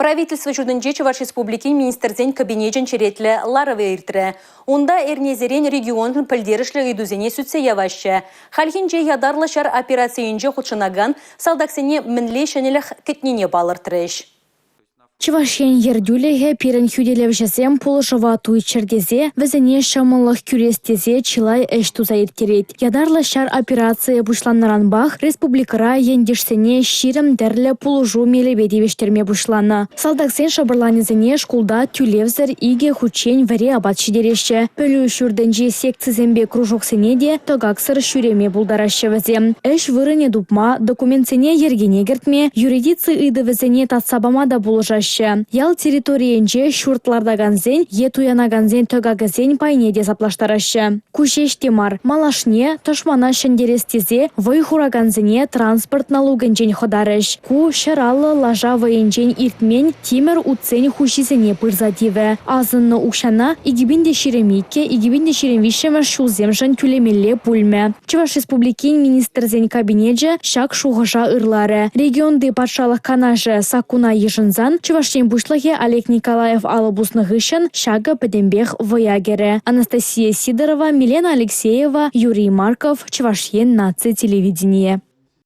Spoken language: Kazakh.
Правительство журнанче Чуваш Республики министрзен кабинетен черетлі ларывы иртірі. Онда эрнезерен регионын пілдерішлі үйдузене сүтсе явашы. Халхинже ядарлы шар операциянже худшынаган салдаксене мінле шенелік кітнене балыртырыш. Чувашен ердюлеге пирен хюделевжесем полышыва туйчердезе, візіне шамылық күрестезе чилай эштуза иртерет. Ядарлы шар операция бушланнаранбах республикара ендешсене ширым дәрлі полужу мелебедевештерме бушланы. Салдаксен шабырланезене шкулда тюлевзір иге хучен вәре абат шидереші. Пөлі шүрденже секцизембе кружоксене де тогаксыр шүреме булдарашы візем. Эш вырыне дупма, документсене ергене гертме, юридицы ыды візене татсабама да булыжашы. Ял территориенже шуртлардаганзен, етуянаганзен төгагазен пайнеде заплаштарашы. Кушеш темар, малашне, тошмана шендерестезе, вайхураганзене транспорт налогенжен ходарыш. Ку шыралы лажа вайенжен иртмен тимер уцен хушизене пырзадиве. Азынны укшана, игибинде ширемике, игибинде ширемвишеме шулземжен тюлемелле пульме. Чуваш республикин министрзен кабинетже шак шуғыжа ырлары. Регионды патшалық канажы сакуна ежынзан, Чувашен бушлахе Олег Николаев алыбусны гышын шага педембех воягере. Анастасия Сидорова, Милена Алексеева, Юрий Марков, Чувашен наци телевидение.